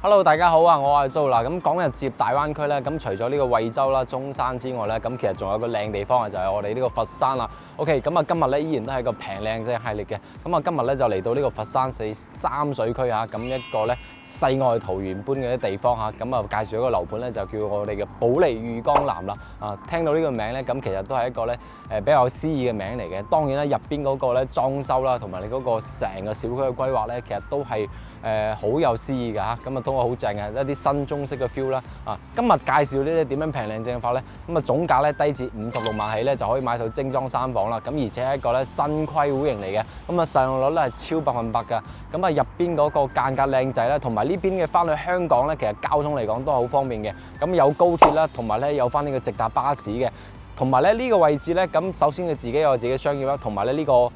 Hello， 大家好啊！我係蘇啦。咁講日接大灣區咧，咁除咗呢個惠州啦、中山之外咧，咁其實仲有個靚地方啊，就係我哋呢個佛山啦。OK， 咁啊今日咧依然都係個平靚正系列嘅。咁啊今日咧就嚟到呢個佛山市三水區啊，咁一個咧世外桃源般嘅地方嚇。咁啊介紹一個樓盤咧，就叫我哋嘅保利裕江南啦。啊，聽到呢個名咧，咁其實都係一個咧比較有詩意嘅名嚟嘅。當然啦，入邊嗰個咧裝修啦，同埋你嗰個成個小區嘅規劃咧，其實都係好有詩意㗎嚇。咁啊通過好正嘅一啲新中式嘅 feel 啦。啊，今日介紹呢啲點樣平靚正法咧？咁啊總價咧低至56萬起咧就可以買到精裝3房啦。咁而且係一個咧新規戶型嚟嘅。咁啊使用率咧係超100%嘅。咁啊入邊嗰個間隔靚仔啦，同埋呢邊嘅翻去香港咧，其實交通嚟講都係好方便嘅。咁有高鐵啦，同埋咧有翻呢個直達巴士嘅。同埋咧呢個位置咧，咁首先佢自己有自己嘅商業啦，同埋咧呢個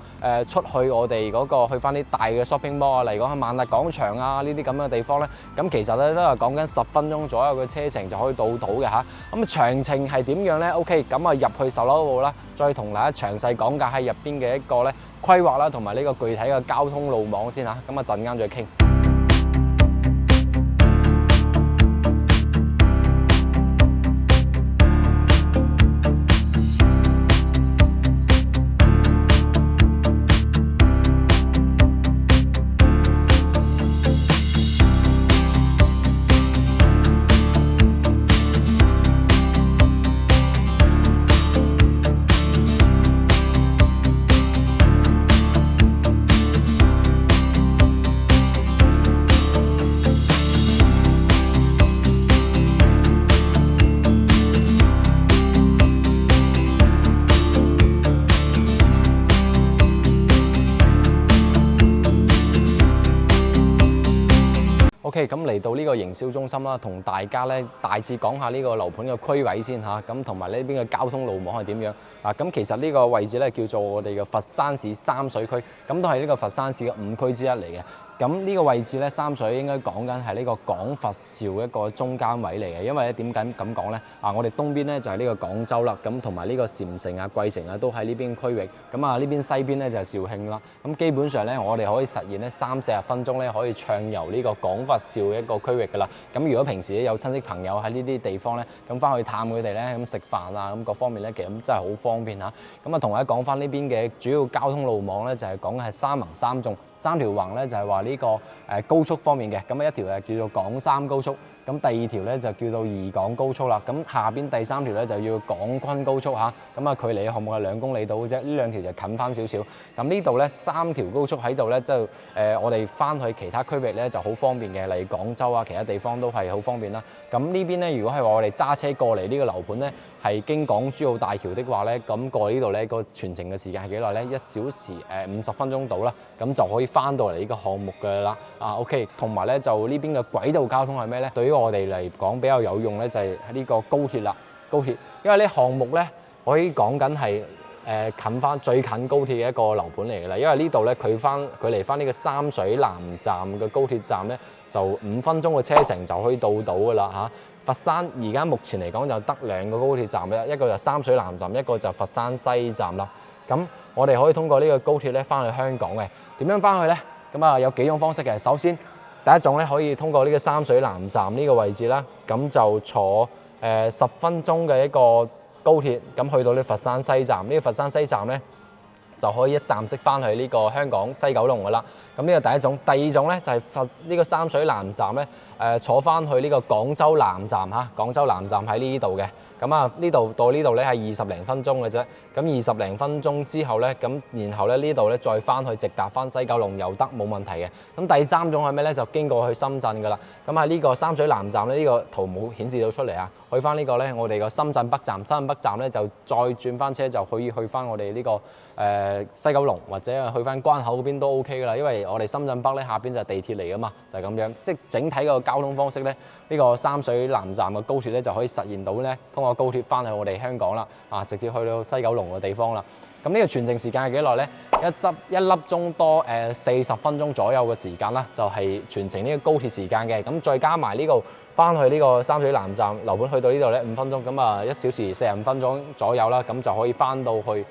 出去我哋嗰個去翻啲大嘅 shopping mall 啊，嚟講喺萬達廣場啊呢啲咁嘅地方咧，咁其實咧都係講緊10分鐘左右嘅車程就可以到嘅嚇。咁詳情係點樣咧 ？OK， 咁啊入去售樓部啦，再同大家詳細講解喺入邊嘅一個咧規劃啦，同埋呢個具體嘅交通路網先嚇。咁啊陣間再傾。OK， 咁嚟到呢個營銷中心啦，同大家咧大致講下呢個樓盤嘅區位先嚇，咁同埋呢邊嘅交通路網係點樣啊？咁其實呢個位置咧叫做我哋嘅佛山市三水區，咁都係呢個佛山市嘅5區之一嚟嘅。咁呢個位置咧，三水應該講緊係呢個廣佛肇一個中間位嚟嘅，因為咧點解咁講咧？啊，我哋東邊咧就係呢個廣州啦，咁同埋呢個禪城啊、桂城啊都喺呢邊區域。咁啊呢邊西邊咧就係肇慶啦。咁基本上咧，我哋可以實現咧30-40分鐘咧可以暢遊呢個廣佛肇一個區域㗎啦。咁如果平時咧有親戚朋友喺呢啲地方咧，咁翻去探佢哋咧，咁食飯啊，咁各方面咧其實真係好方便嚇。咁啊同大家講翻呢邊嘅主要交通路網咧，就係講嘅係3橫3縱，3條橫咧就係話呢個高速方面嘅，咁一條係叫做廣三高速，咁第二條咧就叫做宜廣高速啦，咁下邊第3條咧就要廣昆高速嚇，咁啊距離嘅項目係2公里到嘅啫，呢2條就近翻少少。咁呢度咧3條高速喺度咧，即係我哋翻去其他區域咧就好方便嘅，例如廣州啊，其他地方都係好方便啦。咁呢邊咧，如果係話我哋揸車過嚟呢個樓盤咧，係經港珠澳大橋的話咧，咁過呢度咧個全程嘅時間係幾耐咧？1小時50分鐘到啦，咁就可以翻到嚟呢個項目㗎啦。OK， 同埋咧就呢邊嘅軌道交通係咩咧？對於我哋嚟講比較有用咧，就係呢個高鐵啦。高鐵，因為呢項目咧可以講緊係近翻最近高鐵嘅一個樓盤嚟㗎啦。因為呢度咧距離翻呢個三水南站嘅高鐵站咧，就5分鐘嘅車程就可以到㗎啦嚇。佛山而家目前嚟講就得2個高鐵站嘅，一個就三水南站，一個就佛山西站啦。咁我哋可以通過呢個高鐵咧翻去香港嘅。點樣翻去咧？咁啊有幾種方式嘅。首先第一種咧可以通過呢個三水南站呢個位置啦，咁就坐10分鐘嘅一個高鐵，咁去到呢佛山西站。呢個佛山西站咧就可以一站式翻去呢個香港西九龍噶啦。咁呢個第一種。第二種咧就係呢個三水南站咧坐翻去呢個廣州南站嚇。廣州南站喺呢度嘅。咁啊呢度到呢度咧係20零分鐘嘅啫。咁20零分鐘之後咧，咁然後咧呢度咧再翻去直達翻西九龍又得冇問題嘅。咁第三種係咩咧？就經過去深圳噶啦。咁喺呢個三水南站咧，呢個圖冇顯示到出嚟啊。去翻呢個咧，我哋個深圳北站，深圳北站咧就再轉翻車就可以去翻我哋呢個西九龍或者去翻關口嗰邊都 OK 噶啦。因為我哋深圳北咧下邊就係地鐵嚟噶嘛，就係咁樣。即係整體個交通方式咧，呢個三水南站嘅高鐵咧就可以實現到咧，通過高鐵翻去我哋香港啦，直接去到西九龍嘅地方啦。咁呢個全程時間係幾耐咧？一粒鐘多40分鐘左右嘅時間啦，就係全程呢個高鐵時間嘅。咁再加埋呢個翻去呢個三水南站樓盤去到呢度咧5分鐘，咁啊1小時45分鐘左右啦，咁就可以翻到去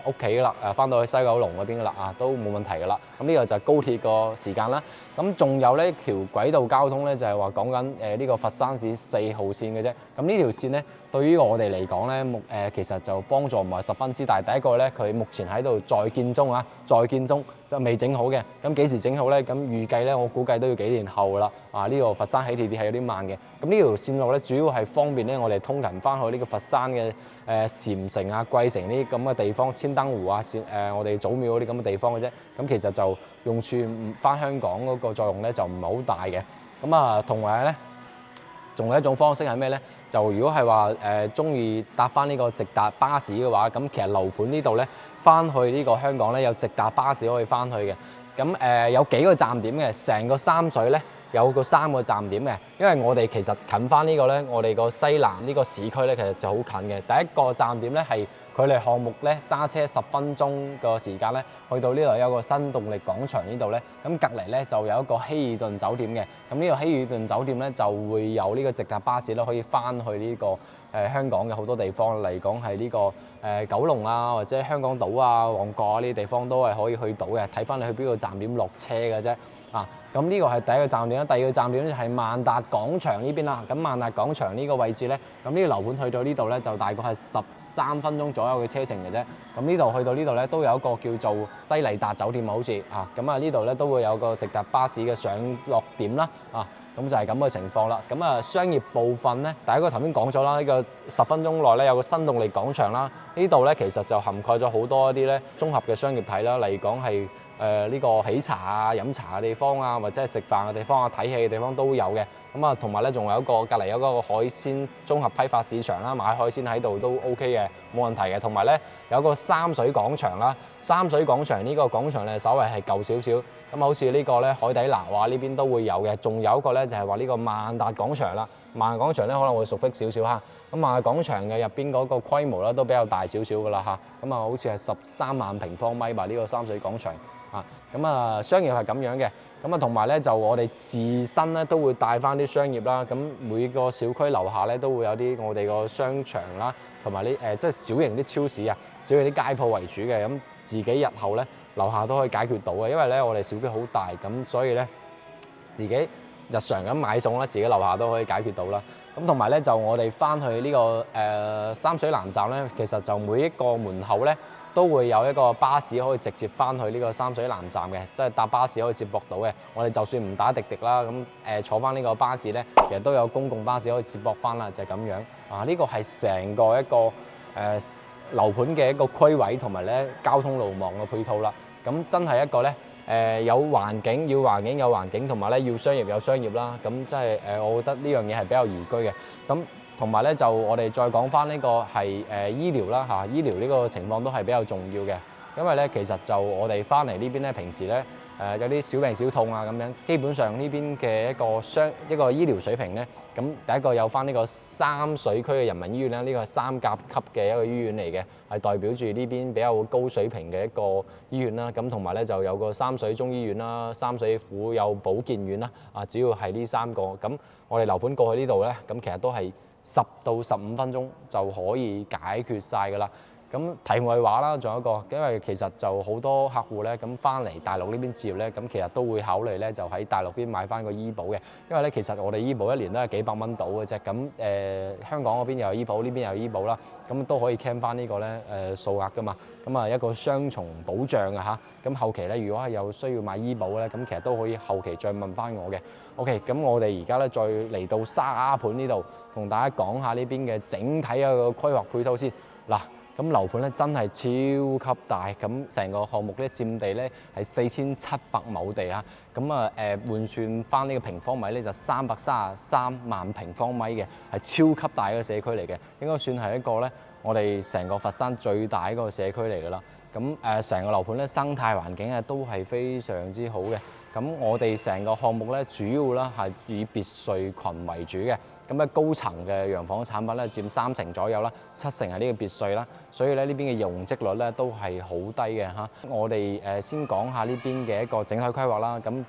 屋企啦，翻到去西九龍嗰邊噶啦，都冇問題噶啦。咁呢個就係高鐵個時間啦。咁仲有呢條軌道交通咧，就係話講緊呢個佛山市4號線嘅啫。咁呢條線咧，對於我哋嚟講咧，其實就幫助唔係十分之大。第一個咧，佢目前喺度在建中啊，在建中就未整好嘅。咁幾時整好咧？咁預計咧，我估計都要幾年後啦。呢個佛山起地鐵係有啲慢嘅。咁呢條線路咧，主要係方便咧我哋通勤翻去呢個佛山嘅禪城啊、桂城呢啲咁嘅地方，千燈湖啊、我哋祖廟嗰啲咁嘅地方嘅啫。咁其實就用處翻香港嗰個作用咧，就唔係好大嘅。咁同埋咧，仲有一種方式係咩咧？就如果係話中意搭翻呢個直達巴士嘅話，咁其實樓盤呢度咧，翻去呢個香港咧有直達巴士可以翻去嘅。咁有幾個站點嘅，成個三水咧有個3個站點嘅。因為我哋其實近翻呢個咧，我哋個西南呢個市區咧，其實就好近嘅。第一個站點咧係距離項目咧揸車10分鐘個時間咧，去到呢度有個新動力廣場呢度咧，咁隔離咧就有一個希爾頓酒店嘅。咁呢個希爾頓酒店咧就會有呢個直達巴士啦，可以翻去呢個香港嘅好多地方嚟講係呢個九龍啊，或者香港島啊、旺角啊呢啲地方都係可以去到嘅。睇翻你去邊個站點落車嘅啫。咁呢個係第一個站點啦。第二個站點咧係萬達廣場呢邊啦。咁萬達廣場呢個位置咧，咁呢個樓盤去到呢度咧就大概係13分鐘左右嘅車程嘅啫。咁呢度去到呢度咧都有一個叫做西麗達酒店好似咁呢度咧都會有個直達巴士嘅上落點啦。咁就係咁嘅情況啦。咁商業部分咧，第一個頭先講咗啦，呢個10分鐘內咧有個新動力廣場啦。呢度咧其實就涵蓋咗好多一啲咧綜合嘅商業體啦，例如講係呢個喜茶啊、飲茶嘅地方啊，或者係食飯嘅地方啊、睇戲嘅地方都有嘅。同埋咧仲有一個隔離有個海鮮綜合批發市場啦，買海鮮喺度都 OK 嘅，冇問題嘅。同埋咧有個三水廣場啦，三水廣場呢個廣場咧稍微係舊少少。好似呢個咧海底撈啊呢邊都會有嘅。仲有一個咧就係話呢個萬達廣場啦。萬達廣場咧可能會熟悉少少嚇。咁萬達廣場嘅入邊嗰個規模咧都比較大少少噶啦嚇。好似係13萬平方米吧，呢個三水廣場。商業係咁樣嘅。同埋咧就我哋自身咧都會帶翻啲商業啦。咁每個小區樓下咧都會有啲我哋個商場啦，同埋呢即係小型啲超市啊、小型啲街鋪為主嘅。咁自己日後咧樓下都可以解決到嘅，因為咧我哋小區好大，咁所以咧自己日常咁買餸咧，自己樓下都可以解決到啦。同埋咧就我哋翻去呢個三水南站咧，其實就每一個門口咧都會有一個巴士可以直接翻去呢個三水南站嘅，即係搭巴士可以接駁到嘅。我哋就算唔打滴滴啦，咁坐翻呢個巴士咧，其實都有公共巴士可以接駁翻啦，就係咁樣。呢個係成個一個樓盤嘅一個區位同埋咧交通路網嘅配套啦。咁真係一個咧有環境有環境，同埋咧要商業有商業啦。咁即係我覺得呢樣嘢係比較宜居嘅。同埋咧就我哋再講翻呢個係醫療啦嚇，醫療呢個情況都係比較重要嘅。因為咧其實就我哋翻嚟呢邊咧，平時咧有啲小病小痛啊咁樣，基本上呢邊嘅一個醫療水平咧，咁第一個有翻呢個三水區嘅人民醫院咧，呢個係3甲級嘅一個醫院嚟嘅，係代表住呢邊比較高水平嘅一個醫院啦。咁同埋咧就有個三水中醫院啦、三水婦幼保健院啦，主要係呢3個。咁我哋樓盤過去呢度咧，咁其實都係10到15分鐘就可以解決晒㗎啦。咁題外話啦，仲有一個，因為其實就好多客戶咧，咁翻嚟大陸呢邊置業咧，咁其實都會考慮咧，就喺大陸邊買翻個醫保嘅。因為咧，其實我哋醫保一年都係幾百蚊到嘅啫。咁香港嗰邊又有醫保，呢邊又有醫保啦，咁都可以 claim 翻呢個咧數額噶嘛。咁一個雙重保障啊嚇。咁後期咧，如果係有需要買醫保咧，咁其實都可以後期再問翻我嘅。OK， 咁我哋而家咧再嚟到沙盤呢度，同大家講下呢邊嘅整體一個規劃配套先嗱。咁樓盤咧真係超級大，咁成個項目咧佔地咧係4700畝地啊，咁換算翻呢個平方米咧就333萬平方米嘅，係超級大嘅社區嚟嘅，應該算係一個咧我哋成個佛山最大一個社區嚟㗎啦。咁成個樓盤咧生態環境都係非常之好嘅。咁我哋成個項目咧主要啦係以別墅群為主嘅。咁高層嘅洋房產品咧佔3成左右啦，7成係呢個別墅啦，所以咧呢邊嘅容積率咧都係好低嘅嚇。我哋先講下呢邊嘅一個整體規劃啦。咁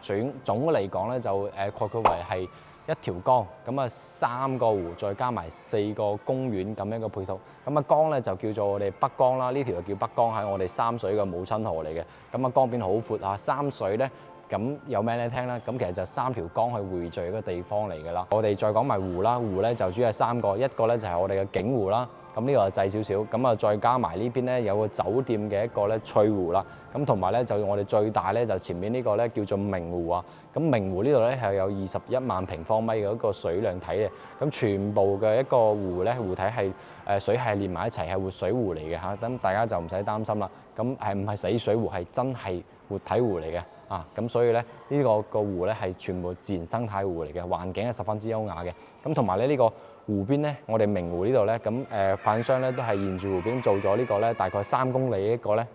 總嚟講咧就概括為係一條江，咁啊3個湖，再加埋4個公園咁樣嘅配套。咁啊江咧就叫做我哋北江啦，呢條就叫北江，係我哋三水嘅母親河嚟嘅。咁啊江邊好闊啊，三水咧咁有咩咧聽咧？咁其實就3條江去匯聚一個地方嚟㗎啦。我哋再講埋湖啦，湖咧就主要係3個，一個咧就係我哋嘅景湖啦。咁呢個就細少少，咁啊再加埋呢邊咧有個酒店嘅一個咧翠湖啦，咁同埋咧就我哋最大咧就前面呢個咧叫做明湖啊，咁明湖呢度咧係有21萬平方米嘅一個水量體嘅，咁全部嘅一個湖咧湖體係水係連埋一齊係活水湖嚟嘅嚇，咁大家就唔使擔心啦，咁係唔係死水湖係真係活體湖嚟嘅啊，咁所以咧呢個湖咧係全部自然生態湖嚟嘅，環境係十分之優雅嘅，咁同埋咧呢個湖邊咧，我哋明湖呢度咧，咁發展商咧都係沿住湖邊做咗呢個咧，大概3公里一個咧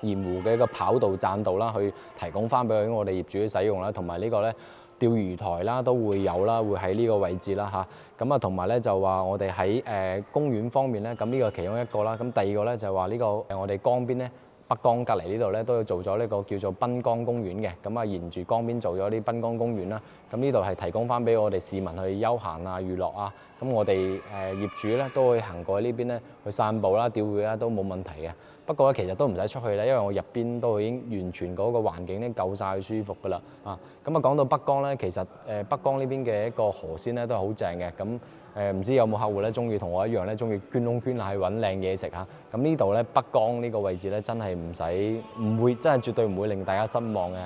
沿湖嘅一個跑道棧道啦，去提供翻俾我哋業主去使用啦，同埋呢個咧釣魚台啦都會有啦，會喺呢個位置啦嚇。咁啊，同埋咧就話我哋喺公園方面咧，咁呢個其中一個啦。咁第二個咧就話呢個我哋江邊咧。北江隔離呢度咧都有做咗呢個叫做濱江公園嘅，咁啊沿住江邊做咗啲濱江公園啦。咁呢度係提供翻俾我哋市民去休閒啊、娛樂啊。咁我哋業主咧都會行過去呢邊咧去散步啦、釣魚啦都冇問題嘅。不過咧其實都唔使出去咧，因為我入邊都已經完全嗰個環境咧夠晒舒服噶啦。啊，咁啊講到北江咧，其實北江呢邊嘅一個河鮮咧都係好正嘅。咁唔知有冇客戶咧中意同我一樣咧中意捐窿捐罅去揾靚嘢食嚇？咁呢度咧北江呢個位置咧真係唔會真係絕對唔會令大家失望嘅。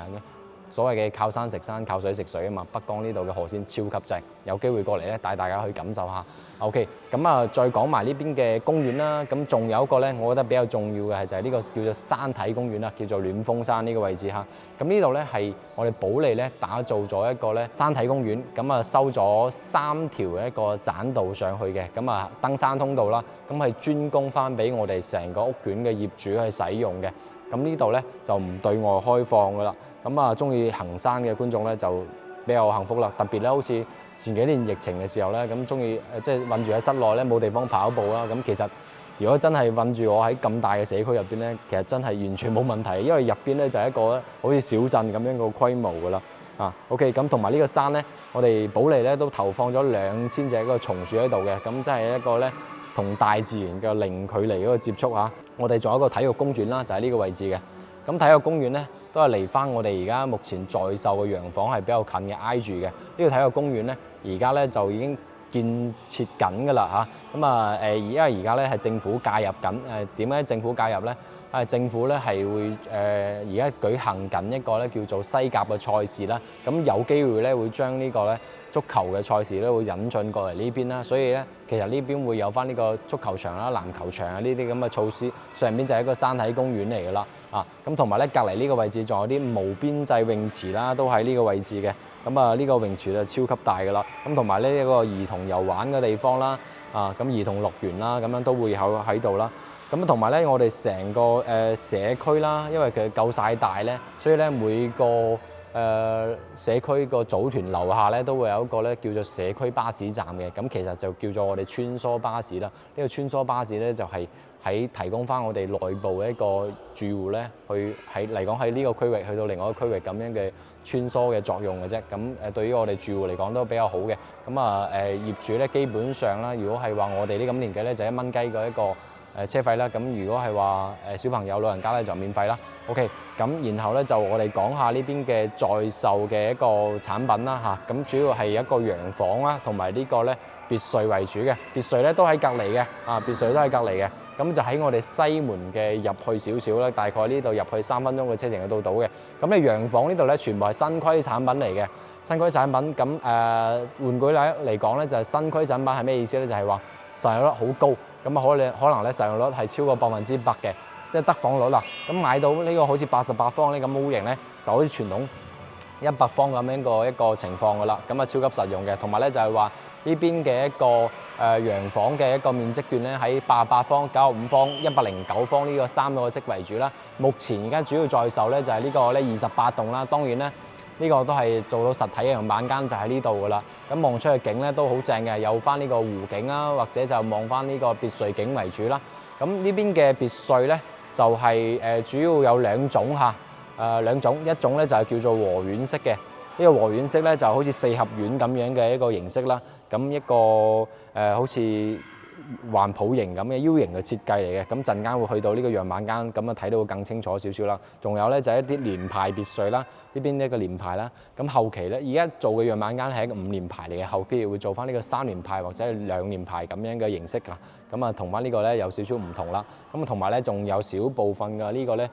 所謂嘅靠山食山，靠水食水啊嘛。北江呢度嘅河鮮超級正，有機會過嚟咧帶大家去感受下。OK， 咁啊再講埋呢邊嘅公園啦。咁仲有一個咧，我覺得比較重要嘅係就係呢個叫做山體公園啦，叫做暖峰山呢個位置嚇。咁呢度咧係我哋保利咧打造咗一個咧山體公園，咁啊收咗3條一個棧道上去嘅，咁啊登山通道啦，咁係專供翻俾我哋成個屋苑嘅業主去使用嘅。咁呢度咧就唔對外開放噶啦。咁啊中意行山嘅觀眾咧就比較幸福啦，特別咧好似前幾年疫情嘅時候咧，咁中意即係韞住喺室內咧冇地方跑步啦。咁其實如果真係韞住我喺咁大嘅社區入邊咧，其實真係完全冇問題，因為入邊咧就係一個好似小鎮咁樣個規模噶啦。OK， 咁同埋呢個山咧，我哋保利咧都投放咗2000隻嗰個松樹喺度嘅，咁真係一個咧同大自然嘅零距離嗰個接觸嚇。我哋仲有一個體育公園啦，就喺呢個位置嘅。咁體育公園咧都係離翻我哋而家目前在售嘅洋房係比較近嘅，挨住嘅。呢個體育公園咧，而家咧就已經建設緊㗎啦嚇。咁啊因為而家咧係政府介入緊。點解政府介入咧？政府咧係會而家舉行緊一個咧叫做西甲嘅賽事啦。咁有機會咧會將呢個咧足球嘅賽事咧會引進過嚟呢邊啦。所以咧其實呢邊會有翻呢個足球場啦、籃球場啊呢啲咁嘅措施。上邊就係一個山體公園嚟㗎啦。咁同埋咧隔離呢個位置仲有啲無邊際泳池啦，都喺呢個位置嘅。咁啊呢個泳池就超級大㗎啦。咁同埋呢一個兒童遊玩嘅地方啦，咁兒童樂園啦，咁樣都會有喺度啦。咁同埋咧，我哋成個社區啦，因為佢夠晒大咧，所以咧每個社區個組團樓下咧都會有一個咧叫做社區巴士站嘅。咁其實就叫做我哋穿梭巴士啦。呢個穿梭巴士咧就係喺提供翻我哋內部嘅一個住戶咧，去嚟講喺呢個區域去到另外一個區域咁樣嘅穿梭嘅作用嘅啫。咁對於我哋住戶嚟講都比較好嘅。咁業主咧基本上啦，如果係話我哋呢咁年紀咧就1蚊雞嘅一個車費啦。咁如果係話小朋友、老人家咧就免費啦。OK， 咁然後咧就我哋講下呢邊嘅在售嘅一個產品啦嚇。咁主要係一個洋房啦，同埋呢個咧別墅為主嘅。別墅咧都喺隔離嘅，別墅都喺隔離嘅。咁就喺我哋西門嘅入去少少啦，大概呢度入去3分鐘嘅車程就到嘅。咁你洋房呢度咧全部係新規產品嚟嘅。新規產品咁換句嚟講咧，就係新規產品係咩意思咧？就係話實用率好高，咁可能咧實用率係超過100%嘅，即係得房率啦。咁買到呢個好似88方呢咁 O 型咧，就好似傳統100方咁樣一個情況噶啦。咁啊超級實用嘅，同埋咧就係話呢邊嘅一個洋房嘅一個面積段咧喺88方、95方、109方呢個3個職為主啦。目前而家主要在售咧就係呢個咧28棟啦。當然咧呢個都係做到實體嘅樣板間就喺呢度噶啦。咁望出去景咧都好正嘅，有翻呢個湖景啦，或者就望翻呢個別墅景為主啦。咁呢邊嘅別墅咧就係主要有兩種嚇，兩種，一種咧就係叫做和苑式嘅。呢個和苑式咧就好似四合院咁樣嘅一個形式啦。咁一個好似環抱型咁嘅 U 型嘅設計嚟嘅。咁陣間會去到呢個樣板間，咁啊睇到會更清楚少少啦。仲有咧就係一啲連排別墅啦，呢邊一個連排啦。咁後期咧而家做嘅樣板間係一個5連排嚟嘅，後期會做翻呢個3連排或者係2連排咁樣嘅形式㗎。咁啊同翻呢個咧有少少唔同啦。咁同埋咧仲有少部分嘅呢個咧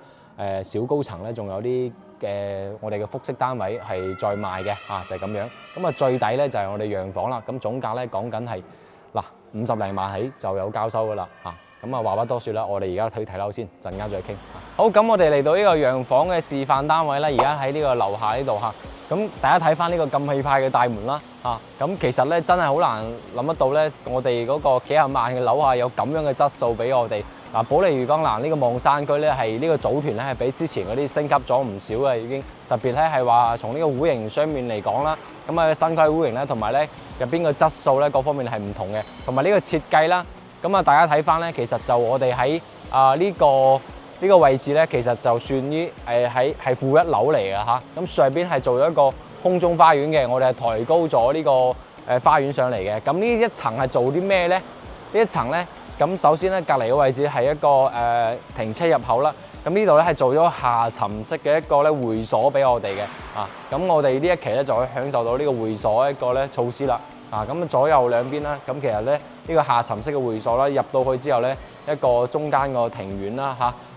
小高層咧仲有啲我哋嘅複式單位係再賣嘅就係咁樣。咁啊最底咧就係我哋洋房啦。咁總價咧講緊係嗱50零萬起就有交收㗎啦咁啊話不多説啦，我哋而家去睇樓先，陣間再傾。好，咁我哋嚟到呢個洋房嘅示範單位咧，而家喺呢個樓下呢度咁大家睇翻呢個咁氣派嘅大門啦咁其實咧真係好難諗得到咧，我哋嗰個幾廿萬嘅樓下有咁樣嘅質素俾我哋。保利漁江欄呢個望山區咧係呢個組團咧係比之前嗰啲升級咗唔少嘅已經，特別咧係話從呢個戶型上面嚟講啦，咁啊新區戶型咧同埋咧入邊嘅質素咧各方面係唔同嘅，同埋呢個設計啦，咁啊大家睇翻咧，其實就我哋喺呢個位置咧，其實就算於係負一樓嚟嘅咁上邊係做咗一個空中花園嘅，我哋係抬高咗呢個花園上嚟嘅。咁呢一層係做啲咩咧？呢一層咧，咁首先咧隔離嘅位置係一個停車入口啦。咁呢度咧係做咗下沉式嘅一個咧會所俾我哋嘅咁我哋呢一期咧就可以享受到呢個會所一個咧措施啦。咁左右兩邊啦，咁其實咧呢個下沉式嘅會所啦，入到去之後咧一個中間個庭院啦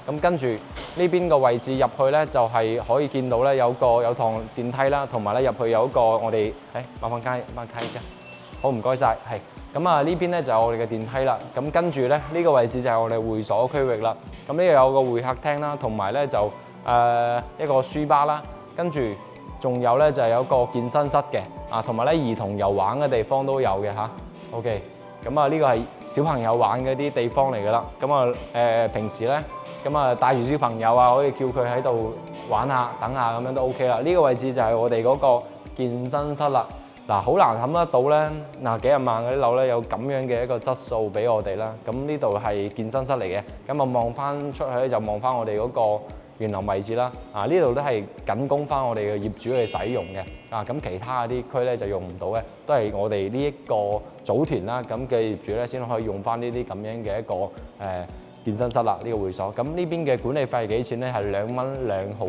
咁跟住呢邊個位置入去咧，就係可以見到咧有趟電梯啦，同埋咧入去有一個我哋麻煩開先，好唔該晒，係咁啊呢邊咧就係我哋嘅電梯啦。咁跟住咧呢個位置就係我哋會所區域啦。咁呢度有個會客廳啦，同埋咧就一個書吧啦，跟住仲有咧就係有一個健身室嘅同埋咧兒童遊玩嘅地方都有嘅OK，咁啊呢個係小朋友玩嘅啲地方嚟㗎啦。咁啊平時咧咁啊帶住小朋友可以叫佢喺度玩下等下咁樣都 OK 啦。呢個位置就係我哋嗰個健身室啦。好難諗得到咧幾廿萬嗰啲樓咧有咁樣嘅一個質素俾我哋啦。咁呢度係健身室嚟嘅，咁啊望翻出去咧就望翻我哋嗰個園林位置啦。呢度都係僅供翻我哋嘅業主去使用嘅。咁其他啲區咧就用唔到嘅，都係我哋呢一個組團啦咁嘅業主咧先可以用翻呢啲咁樣嘅一個健身室啦。呢個會所咁呢邊嘅管理費係幾錢咧？係2蚊2毫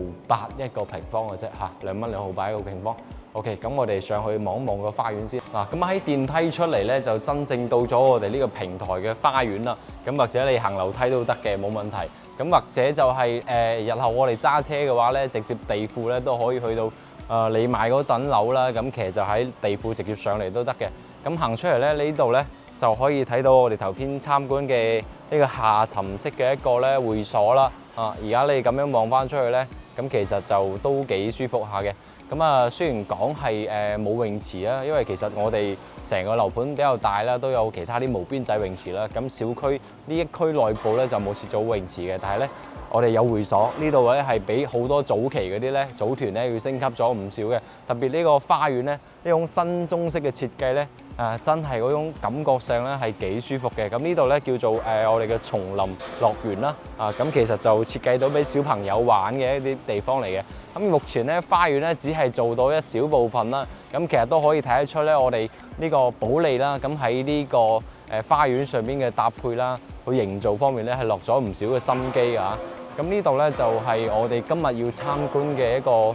8一個平方嘅啫2蚊2毫8一個平方。OK， 咁我哋上去望一望個花園先。咁喺電梯出嚟咧，就真正到咗我哋呢個平台嘅花園啦。咁或者你行樓梯都得嘅，冇問題。咁或者就係日後我哋揸車嘅話咧，直接地庫咧都可以去到你買嗰棟樓啦。咁其實就喺地庫直接上嚟都得嘅。咁行出嚟咧，呢度咧就可以睇到我哋頭先參觀嘅呢個下沉式嘅一個咧會所啦。而家你咁樣望翻出去咧，咁其實就都幾舒服下嘅。咁啊，雖然講係冇泳池啦，因為其實我哋成個樓盤比較大啦，都有其他啲無邊際泳池啦。咁小區呢一區內部咧就冇設咗泳池嘅，但係咧我哋有會所，呢度咧係比好多早期嗰啲咧組團咧要升級咗唔少嘅。特別呢個花園咧，呢種新中式嘅設計咧，真係嗰種感覺上咧係幾舒服嘅。咁呢度咧叫做我哋嘅叢林樂園啦。咁其實就設計到俾小朋友玩嘅一啲地方嚟嘅。咁目前咧花園咧只係做到一小部分啦。咁其實都可以睇得出咧，我哋呢個保利啦，咁喺呢個花園上邊嘅搭配啦，佢營造方面咧係落咗唔少嘅心機㗎。咁呢度咧就係我哋今日要參觀嘅一個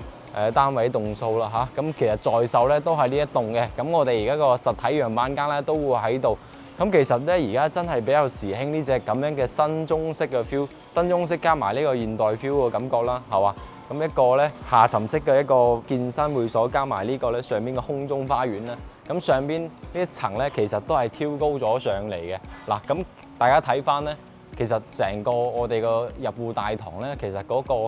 單位棟數啦咁其實在售咧都係呢一棟嘅。咁我哋而家個實體樣板間咧都會喺度。咁其實咧而家真係比較時興呢隻咁樣嘅新中式嘅 feel， 新中式加埋呢個現代 feel 嘅感覺啦，係嘛？咁一個咧下沉式嘅一個健身會所，加埋呢個咧上邊嘅空中花園咧。咁上邊呢一層咧其實都係挑高咗上嚟嘅。咁大家睇翻咧，其實成個我哋個入戶大堂咧，其實嗰個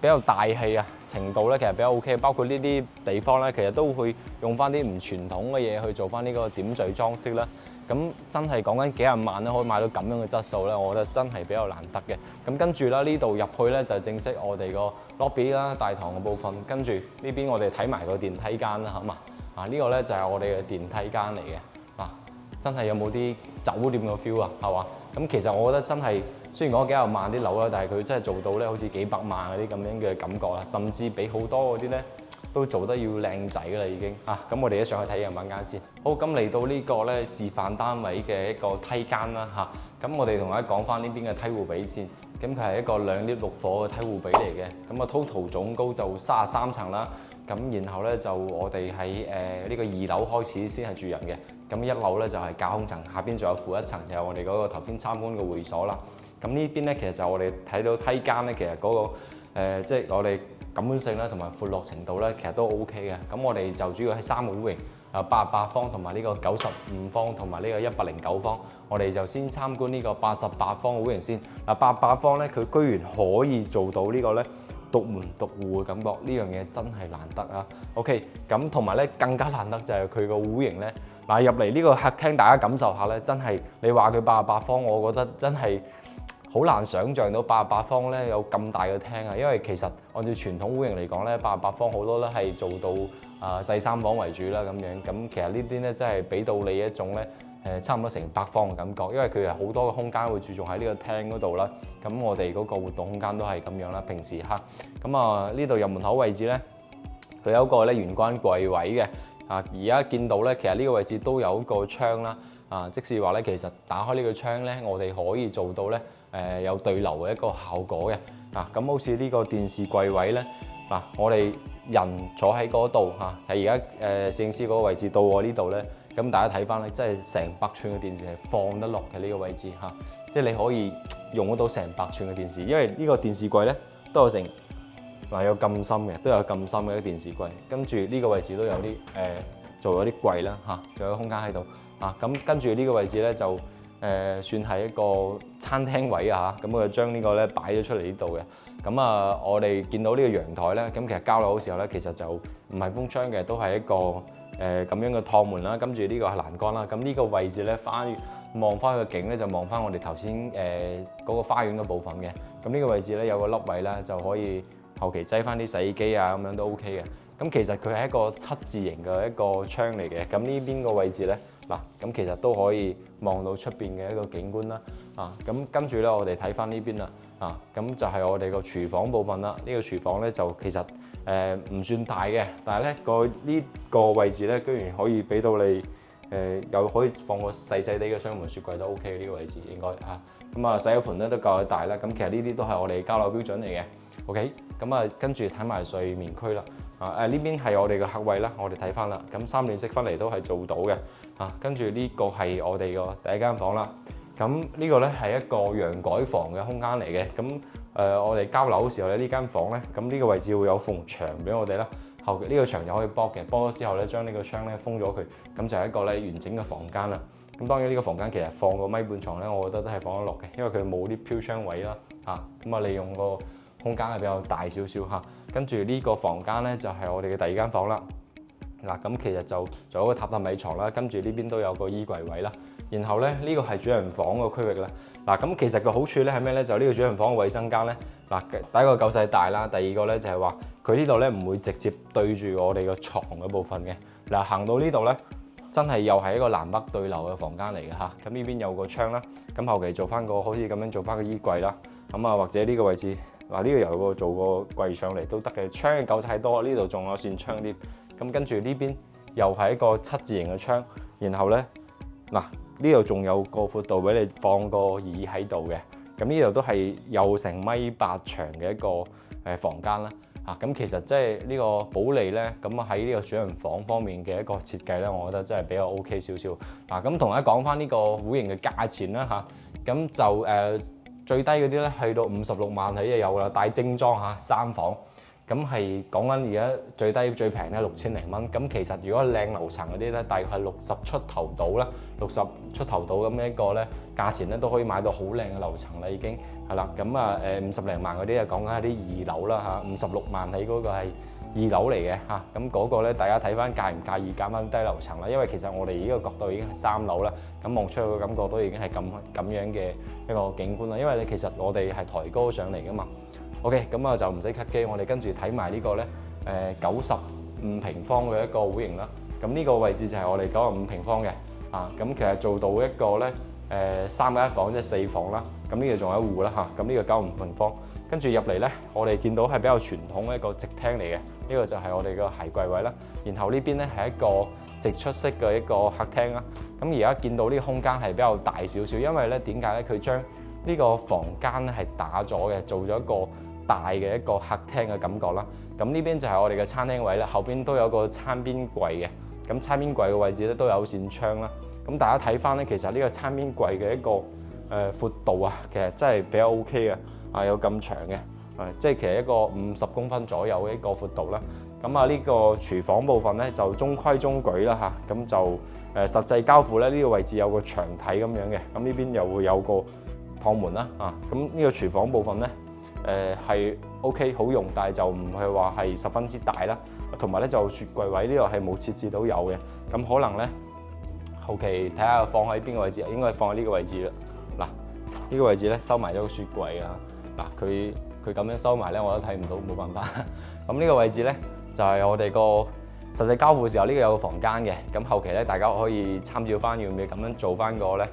比較大氣程度咧，其實比較 OK。包括呢啲地方咧，其實都會用翻啲唔傳統嘅嘢去做翻呢個點綴裝飾啦。咁真係講緊幾廿萬咧，可以買到咁樣嘅質素咧，我覺得真係比較難得嘅。咁跟住啦，呢度入去咧就正式我哋個 lobby 啦，大堂嘅部分。跟住呢邊我哋睇埋個電梯間啦，嘛呢個咧就係我哋嘅電梯間嚟嘅。真係有冇啲酒店嘅 feel係嘛？咁其實我覺得真係雖然講幾廿萬啲樓啦，但係佢真係做到咧好似幾百萬嗰啲咁樣嘅感覺啦，甚至比好多嗰啲咧都做得要靚仔啦已經啊！咁我哋一上去睇樣板間先。好，咁嚟到呢個咧示範單位嘅一個梯間啦嚇。咁我哋同大家講翻呢邊嘅梯戶比先。咁佢係一個2 lift 6伙嘅梯戶比嚟嘅。咁啊 total 總高就33層啦。咁然後咧就我哋喺呢個2樓開始先係住人嘅。咁1樓咧就係架空層，下邊仲有負1層就係我哋嗰個頭先參觀嘅會所啦。咁呢邊咧其實就我哋睇到梯間咧，其實嗰個即係我哋感官性咧同埋闊落程度咧，其實都 OK 嘅。咁我哋就主要喺3個戶型88方同埋呢個95方同埋呢個109方。我哋就先參觀呢個88方嘅戶型先。88方咧，佢居然可以做到呢個咧獨門獨戶嘅感覺，呢樣嘢真係難得啊。OK， 咁同埋咧更加難得就係佢個戶型咧。嗱入嚟呢個客廳，大家感受下咧，真係你話佢88方，我覺得真係好難想像到88方咧有咁大嘅廳啊！因為其實按照傳統戶型嚟講咧，88方好多咧係做到細3房為主啦咁樣。咁其實呢邊咧真係俾到你一種咧差唔多成百方嘅感覺，因為佢係好多嘅空間會注重喺呢個廳嗰度啦。咁我哋嗰個活動空間都係咁樣啦，平時嚇。咁啊呢度入門口位置咧，佢有一個咧玄關櫃位嘅。而家見到咧，其實呢個位置都有一個窗啦。即是話咧，其實打開呢個窗咧，我哋可以做到咧有對流嘅一個效果嘅。咁好似呢個電視櫃位咧，我哋人坐喺嗰度喺而家攝影師嗰個位置到我呢度咧，咁大家睇翻咧，真係成百寸嘅電視係放得落嘅呢個位置即係你可以用得到成百寸嘅電視，因為呢個電視櫃咧都有成。有咁深嘅，都有咁深嘅一個電視櫃，跟住呢個位置都有啲做咗啲櫃啦仲有空間喺度咁跟住呢個位置咧就算係一個餐廳位咁我就將呢個咧擺咗出嚟呢度嘅。咁我哋見到呢個陽台咧，咁其實交樓嘅時候咧，其實就唔係封窗嘅，都係一個咁樣嘅趟門啦，跟住呢個係欄杆啦。咁呢個位置咧望翻個景咧，就望翻我哋頭先嗰個花園嘅部分嘅。咁呢個位置咧有個凹位啦，就可以後期擠翻啲洗衣機咁樣都 OK 嘅。咁其實佢係一個7字形嘅一個窗嚟嘅。咁呢邊個位置咧，咁其實都可以望到出邊嘅一個景觀啦。咁跟住咧，我哋睇翻呢邊啦。咁就係我哋個廚房部分啦。呢個廚房咧就其實唔算大嘅，但係咧呢個位置咧，居然可以俾到你又可以放個細細啲嘅雙門雪櫃都 OK 嘅。呢個位置應該咁洗手盆咧都夠大啦。咁其實呢啲都係我哋交樓標準嚟嘅。OK， 咁跟住睇埋睡眠區啦。呢邊係我哋嘅客位啦，我哋睇翻啦。咁3段式分離都係做到嘅。跟住呢個係我哋個第一間房啦。咁呢個咧係一個陽改房嘅空間嚟嘅。咁我哋交樓嘅時候咧，呢間房咧，咁呢個位置會有埲牆俾我哋啦。後呢個牆就可以剝嘅，剝咗之後咧，將呢個窗咧封咗佢，咁就係一個咧完整嘅房間啦。咁當然呢個房間其實放個米半床咧，我覺得都係放得落嘅，因為佢冇啲飄窗位啦。咁利用個空間係比較大少少跟住呢個房間咧就係我哋嘅第二間房啦。咁其實就仲有個榻榻米床啦，跟住呢邊都有個衣櫃位啦。然後咧呢個係主人房個區域啦。咁其實個好處咧係咩咧？就呢個主人房嘅衛生間咧，第一個夠細大啦，第二個咧就係話佢呢度咧唔會直接對住我哋個床嘅部分嘅。行到呢度咧，真係又係一個南北對流嘅房間嚟嘅咁呢邊有個窗啦，咁後期做翻個好似咁樣做翻個衣櫃啦。或者呢個位置呢個由個做個櫃上嚟都得嘅。窗嘅夠太多，呢度仲有扇窗添。咁跟住呢邊又係一個7字形嘅窗，然後咧呢度仲有個闊度俾你放個椅喺度嘅。咁呢度都係有成1.8米長嘅一個房間啦。咁其實即係呢個保利咧，咁喺呢個主人房方面嘅一個設計咧，我覺得真係比較 OK 少少。咁同大家講翻呢個戶型嘅價錢啦咁就最低嗰啲咧去到56萬起就有啦，帶精裝3房。咁係講緊而家最低最平咧6000零蚊。咁其實如果靚樓層嗰啲咧，大概係60出頭到啦，60出頭到咁一個咧價錢咧都可以買到好靚嘅樓層啦，已經係啦。咁50零萬嗰啲講緊係啲2樓啦56萬起嗰個係2樓嚟嘅咁嗰個咧大家睇翻介唔介意揀翻低樓層啦，因為其實我哋呢個角度已經係3樓啦，咁望出去嘅感覺都已經係咁樣嘅一個景觀啦。因為其實我哋係抬高上嚟噶嘛。OK， 咁就唔使 cut 機，我哋跟住睇埋呢個咧95平方嘅一個戶型啦。咁呢個位置就係我哋95平方嘅咁其實做到一個咧3加1房即係4房啦。咁呢度仲有一戶啦咁呢個95平方，跟住入嚟咧，我哋見到係比較傳統嘅一個直廳嚟嘅。呢個就係我哋個鞋櫃位啦。然後呢邊咧係一個直出式嘅一個客廳啦。咁而家見到呢個空間係比較大少少，因為咧點解咧？佢將呢個房間咧係打咗嘅，做咗一個大嘅一個客廳嘅感覺啦。咁呢邊就係我哋嘅餐廳位啦，後邊都有個餐邊櫃嘅。咁餐邊櫃嘅位置咧都有扇窗啦。咁大家睇翻咧，其實呢個餐邊櫃嘅一個闊度啊，其實真係比較 OK 嘅，有咁長嘅，即係其實一個50公分左右嘅一個闊度啦。咁啊呢個廚房部分咧就中規中矩啦嚇，咁就實際交付咧呢個位置有個牆體咁樣嘅，咁呢邊又會有個趟門啦咁呢個廚房部分咧係 OK 好用，但係就唔係話係十分之大啦。同埋咧就雪櫃位呢度係冇設置到有嘅，咁可能咧後期睇下放喺邊個位置，應該係放喺呢個位置啦。嗱，呢個位置咧收埋咗個雪櫃啊。嗱，佢咁樣收埋咧，我都睇唔到，冇辦法。咁呢個位置咧就係我哋個實際交付時候呢個有個房間嘅，咁後期咧大家可以參照翻要唔要咁樣做翻個咧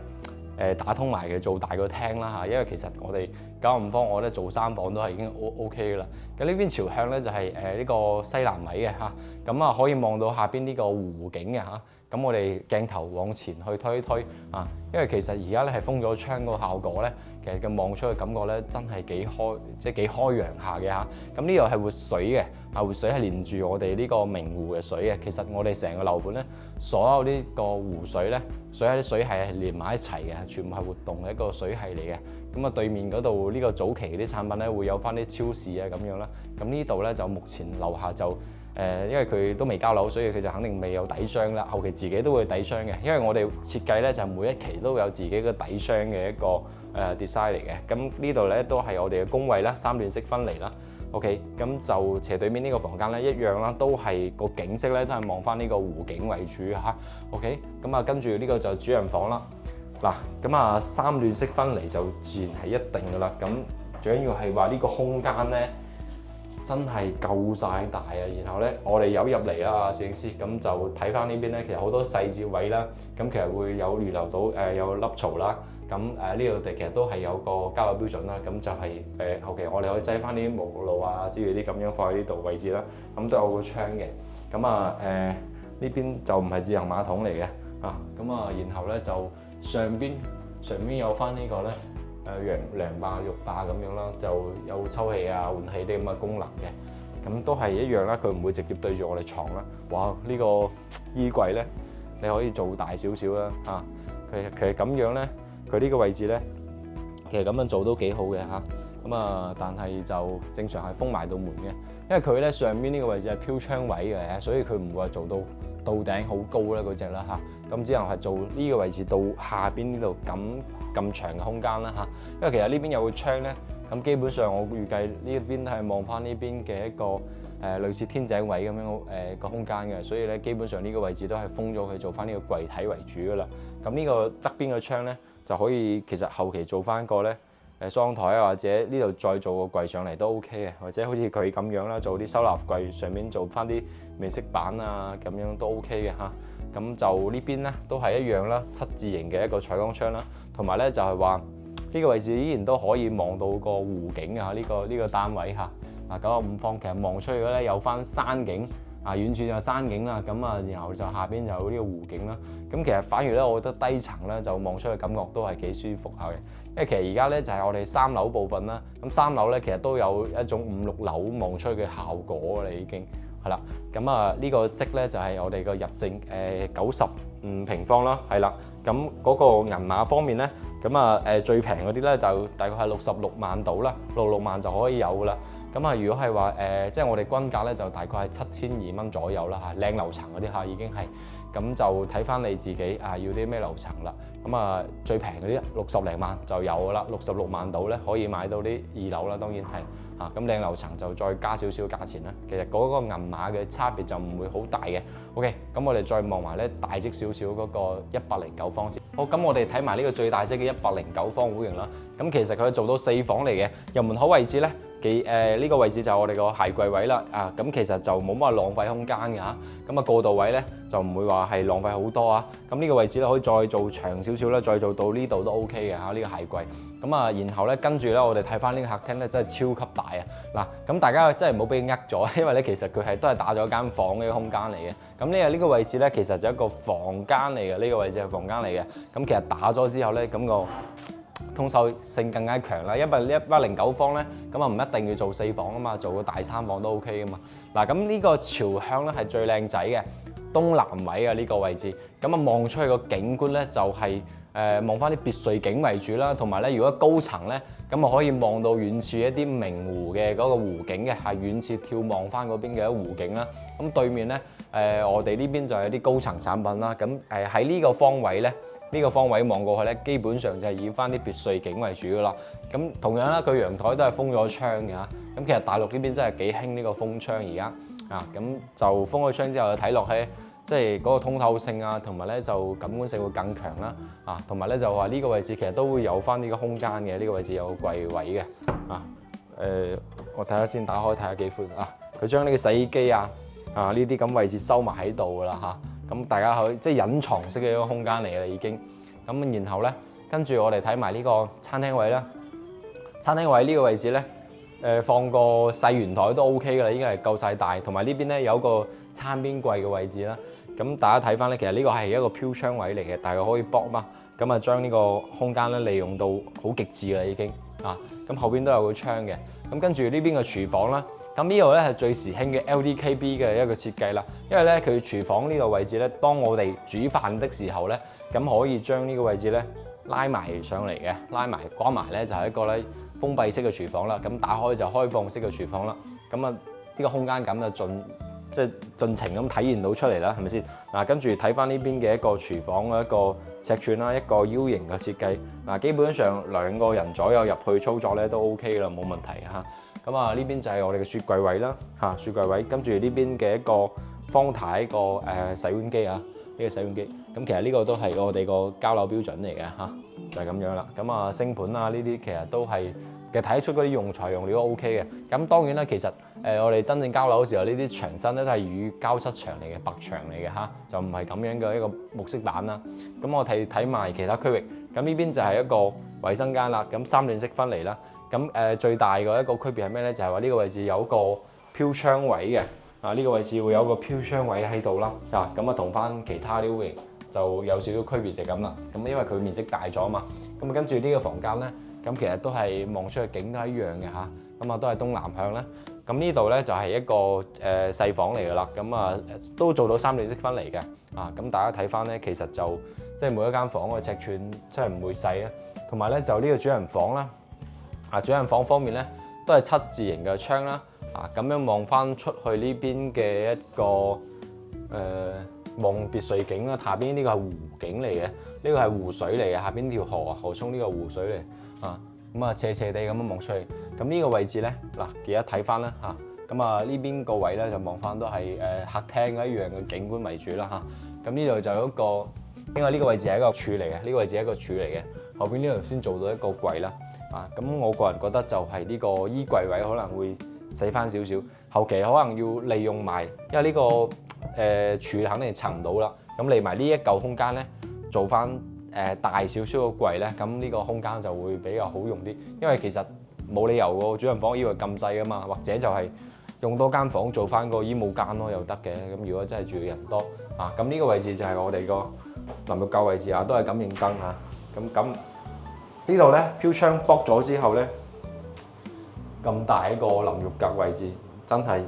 打通埋嘅做大個廳啦嚇，因為其實我哋95方我覺得做3房都係已經 OK 嘅啦。咁呢邊朝向咧就係呢個西南位嘅嚇，咁啊可以望到下邊呢個湖景嘅嚇。咁我哋鏡頭往前去推一推啊，因為其實而家咧係封咗窗個效果咧，其實嘅望出嘅感覺咧真係幾開，即係幾開揚下嘅嚇。咁呢度係活水嘅，活水係連住我哋呢個明湖嘅水嘅。其實我哋成個樓盤咧，所有呢個湖水咧，所有啲水系係連埋一齊嘅，全部係活動嘅一個水系嚟嘅。咁啊對面嗰度呢個早期啲產品咧會有翻啲超市啊咁樣啦。咁呢度咧就目前樓下就因為佢都未交樓，所以佢就肯定未有底箱啦。後期自己都會底箱嘅，因為我哋設計咧就每一期都有自己嘅底箱嘅一個design 嚟嘅。咁呢度咧都係我哋嘅工位啦，3段式分離啦。OK， 咁就斜對面呢個房間咧一樣啦，都係個景色咧都係望翻呢個湖景為主嚇。OK， 咁啊跟住呢個就主人房啦。嗱，咁啊3段式分離就自然係一定噶啦。咁最緊要係話呢個空間咧，真係夠晒大啊！然後咧，我哋有入嚟啦，攝影師咁就睇翻呢邊咧，其實好多細節位啦，咁其實會有預留到有凹槽啦，咁呢度其實都係有個交樓標準啦，咁就係後期我哋可以擠翻啲沐浴露啊之類啲咁樣放喺呢度位置啦，咁都有個窗嘅，咁啊呢邊就唔係智能馬桶嚟嘅咁啊然後咧就上邊有翻呢個咧。涼霸、浴霸咁樣啦，就有抽氣啊、換氣啲咁嘅功能嘅，咁都係一樣啦。佢唔會直接對住我哋床啦。哇！呢個衣櫃咧，你可以做大少少啦嚇。其實咁樣咧，佢呢個位置咧，其實咁樣做都幾好嘅嚇。咁啊，但係就正常係封埋道門嘅，因為佢咧上邊呢個位置係飄窗位嘅，所以佢唔會話做到頂好高啦嗰隻啦嚇。咁只能係做呢個位置到下邊呢度咁長嘅空間啦嚇，因為其實呢邊有個窗咧，咁基本上我預計呢一邊係望翻呢邊嘅一個類似天井位咁樣個空間嘅，所以咧基本上呢個位置都係封咗佢做翻呢個櫃體為主噶啦。咁呢個側邊嘅窗咧就可以其實後期做翻個咧雙台啊，或者呢度再做個櫃上嚟都 OK 嘅，或者好似佢咁樣啦，做啲收納櫃上面做翻啲美式板啊咁樣都 OK 嘅嚇。咁就呢邊咧都係一樣啦，7字形嘅一個採光窗啦，同埋咧就係話呢個位置依然都可以望到個湖景啊！呢個單位嚇95方，其實望出去咧有翻山景遠處就有山景啦，咁然後就下邊有呢個湖景啦。咁其實反而咧，我覺得低層咧就望出去感覺都係幾舒服下嘅，因為其實而家咧就係我哋3樓部分啦。咁3樓咧其實都有一種5、6樓望出去嘅效果啦，已經。係啦，咁呢個積咧就係我哋個入證95平方啦，係啦，咁嗰個銀碼方面咧，咁最平嗰啲咧就大概係66萬到啦，66萬就可以有噶啦。咁如果係話即係我哋均價咧就大概係7200蚊左右啦嚇，靚樓層嗰啲嚇已經係，咁就睇翻你自己要啲咩樓層啦。咁最平嗰啲60零萬就有噶啦，66萬到咧可以買到啲2樓啦，當然係。咁靚樓層就再加少少價錢啦。其實嗰個銀碼嘅差別就唔會好大嘅。OK，咁我哋再望埋咧大積少少嗰個109方先。好，咁我哋睇埋呢個最大積嘅109方戶型啦。咁其實佢做到4房嚟嘅，入門口位置咧呢個位置就係我哋個鞋櫃位啦，咁其實就冇乜浪費空間嘅嚇，咁過渡位咧就唔會話係浪費好多啊，咁呢個位置咧可以再做長少少啦，再做到呢度都 OK 嘅嚇，呢個鞋櫃，然後咧跟住咧我哋睇翻呢個客廳咧真係超級大啊，咁大家真係唔好俾佢呃咗，因為咧其實佢都係打咗間房嘅空間嚟嘅，咁呢個位置咧其實就一個房間嚟嘅，呢個位置係房間嚟嘅，咁其實打咗之後咧咁個通透性更加強啦，因為109方咧，咁唔一定要做4房啊嘛，做個大3房都 OK 噶嘛。嗱，咁呢個朝向咧係最靚仔嘅東南位嘅呢個位置，望出去個景觀咧就係望翻啲別墅景為主啦，同埋咧如果高層咧，咁可以望到遠處一啲明湖嘅嗰個湖景嘅，係遠處眺望翻嗰邊嘅湖景啦。咁對面咧我哋呢邊就有啲高層產品啦。咁喺呢個方位咧。呢個方位望過去咧，基本上就係以翻啲別墅景為主噶啦。咁同樣啦，佢陽台都係封咗窗嘅嚇。咁其實大陸呢邊真係幾興呢個封窗而家咁就封咗窗之後，睇落去即係嗰個通透性啊，同埋咧就感官性會更強啦。同埋咧就話呢個位置其實都會有翻呢個空間嘅。呢個位置有個櫃位嘅我睇下先，打開睇下幾寬佢將呢個洗衣機呢啲咁位置收埋喺度噶啦嚇。咁大家可以即係隱藏式嘅一個空間嚟嘅啦已經。咁然後咧，跟住我哋睇埋呢個餐廳位啦。餐廳位呢個位置咧，放個細圓台都 OK 嘅啦，已經係夠晒大。同埋呢邊咧有個餐邊櫃嘅位置啦。咁大家睇翻咧，其實呢個係一個飄窗位嚟嘅，大概可以搏嘛。咁將呢個空間咧利用到好極致啦已經。咁後邊都有個窗嘅。咁跟住呢邊嘅廚房啦。咁呢度咧係最時興嘅 LDKB 嘅一個設計啦，因為咧佢廚房呢個位置咧，當我哋煮飯的時候咧，咁可以將呢個位置咧拉埋上嚟嘅，拉埋關埋咧就係一個咧封閉式嘅廚房啦。咁打開就開放式嘅廚房啦。呢個空間感就盡情咁體現到出嚟啦，係咪先？跟住睇翻呢邊嘅一個廚房嘅一個尺寸啦，一個 U 型嘅設計。基本上2個人左右入去操作咧都 OK 啦，冇問題嚇。呢邊就係我哋嘅雪櫃位啦，雪櫃位，跟住呢邊嘅一個方太一個洗碗機呢個洗碗機，咁其實呢個都係我哋個交樓標準嚟嘅就係咁樣啦。星盤呢啲其實都係其實睇得出嗰啲用材用料 OK 嘅。咁當然啦，其實我哋真正交樓嘅時候，呢啲牆身咧都係乳膠漆牆嚟嘅，白牆嚟嘅就唔係咁樣嘅一個木飾板啦。咁我睇埋其他區域，咁呢邊就係一個衛生間啦，咁3段式分離啦。最大嘅一個區別係咩咧？就係話呢個位置有一個飄窗位嘅，呢個位置會有個飄窗位喺度啦。同翻其他啲屋型就有少少區別就咁啦。因為佢面積大咗嘛。跟住呢個房間咧，其實都係望出去景都係一樣嘅嚇。都係東南向啦。呢度咧就係一個細房嚟㗎啦。都做到3段式分離嘅。大家睇翻咧，其實就即係每一間房嘅尺寸真係唔會細啊。同埋咧就呢個主人房啦。主人房方面咧，都係7字形嘅窗啦。咁樣望翻出去呢邊嘅一個望別墅景啦。下邊呢個係湖景嚟嘅，呢個係湖水嚟嘅。下邊條河涌呢個湖水嚟斜斜地咁樣望出去。呢個位置咧記得睇翻啦呢邊個位咧就望翻都係客廳一樣嘅景觀為主啦呢度就有一個，因為呢個位置係一個柱嚟嘅，呢個位置係一個柱嚟嘅。後邊呢度先做到一個櫃啦。我個人覺得就係呢個衣櫃位可能會細翻少少，後期可能要利用埋，因為呢個柱肯定撐唔到啦。利埋呢一嚿空間咧，做翻大少少嘅櫃咧，呢個空間就會比較好用啲。因為其實冇理由個主人房以為咁細噶嘛，或者就係用多間房做翻個衣帽間咯，又得嘅。如果真係住嘅人多呢個位置就係我哋個淋浴架位置都係感應燈呢度咧飄窗剝咗之後咧，咁大一個淋浴格位置，真係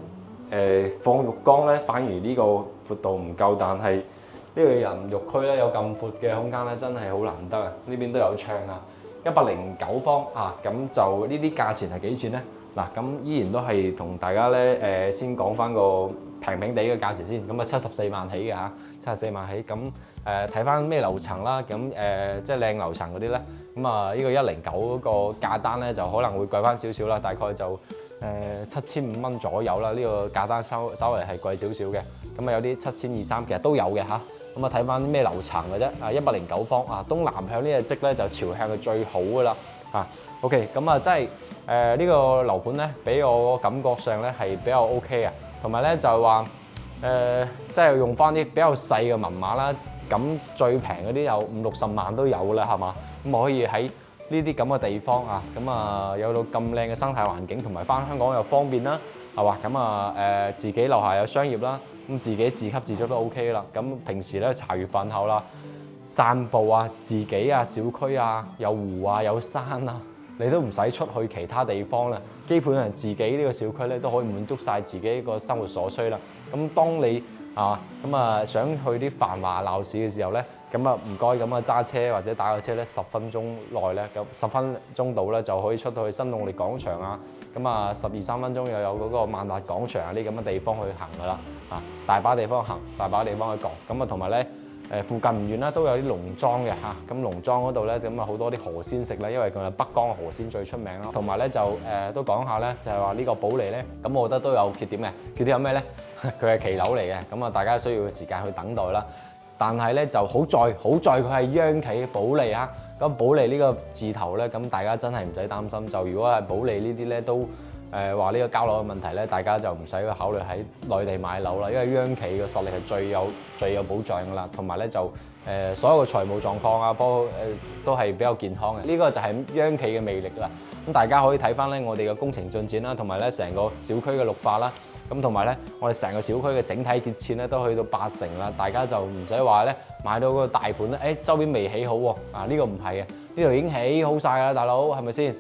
放浴缸咧，反而呢個闊度唔夠，但係呢個淋浴區咧有咁闊嘅空間咧，真係好難得啊！呢邊都有窗109方咁就呢啲價錢係幾錢咧？咁依然都係同大家咧先講翻個平平地嘅價錢先。74萬起嘅74萬起。睇翻咩樓層啦，即係靚樓層嗰啲咧，呢個109嗰個價單咧就可能會貴翻少少啦，大概就7500蚊左右啦。呢個價單稍微係貴少少嘅，有啲7200-7300其實都有嘅睇翻咩樓層嘅啫。109方東南向呢隻積咧就朝向係最好噶啦。OK， 咁啊，即係呢個樓盤咧，俾我感覺上咧係比較 OK 嘅，同埋咧就係話即係用翻啲比較細嘅文碼啦，咁最平嗰啲有50-60萬都有啦，係嘛？咁我可以喺呢啲咁嘅地方啊，咁啊有到咁靚嘅生態環境，同埋翻香港又方便啦，係嘛？咁啊自己樓下有商業啦，咁自己自給自足都 OK 啦。咁平時咧茶餘飯後啦，散步啊，自己啊，小區啊，有湖啊，有山啊，你都唔使出去其他地方啦。基本上自己呢個小區咧都可以滿足晒自己個生活所需啦。咁當你想去啲繁華鬧市嘅時候咧，咁啊唔該咁啊揸車或者打個車咧10分鐘內咧，咁10分鐘到咧就可以出到去新動力廣場啊，咁啊12-13分鐘又有嗰個萬達廣場啊啲咁嘅地方去行噶啦，大把地方行，大把地方去逛，咁啊同埋咧附近唔遠啦都有啲農莊嘅嚇，咁農莊嗰度咧咁啊好多啲河鮮食啦，因為佢係北江嘅河鮮最出名啦，同埋咧就都講下咧就係話呢個保利咧，咁我覺得都有缺點嘅，缺點有咩咧？佢係騎樓嚟嘅，咁啊大家需要時間去等待啦。但係咧就好在佢係央企保利啊，咁保利呢個字頭咧，咁大家真係唔使擔心。就如果係保利呢啲咧都話呢個交樓嘅問題咧，大家就唔使去考慮喺內地買樓啦，因為央企嘅實力係最有保障噶啦，同埋咧就所有嘅財務狀況啊，都係比較健康嘅。呢個就係央企嘅魅力啦。咁大家可以睇翻咧我哋嘅工程進展啦，同埋咧成個小區嘅綠化啦。咁同埋咧，我哋成個小區嘅整體結構咧都去到80%啦，大家就唔使話咧買到嗰個大盤咧，周邊未起好喎，呢個唔係嘅，呢度已經起好晒啦，大佬係咪先？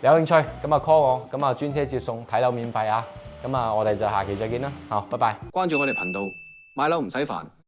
有興趣咁啊 call 我，咁啊專車接送，睇樓免費啊，咁啊我哋就下期再見啦，好，拜拜。關注我哋頻道，買樓唔使煩。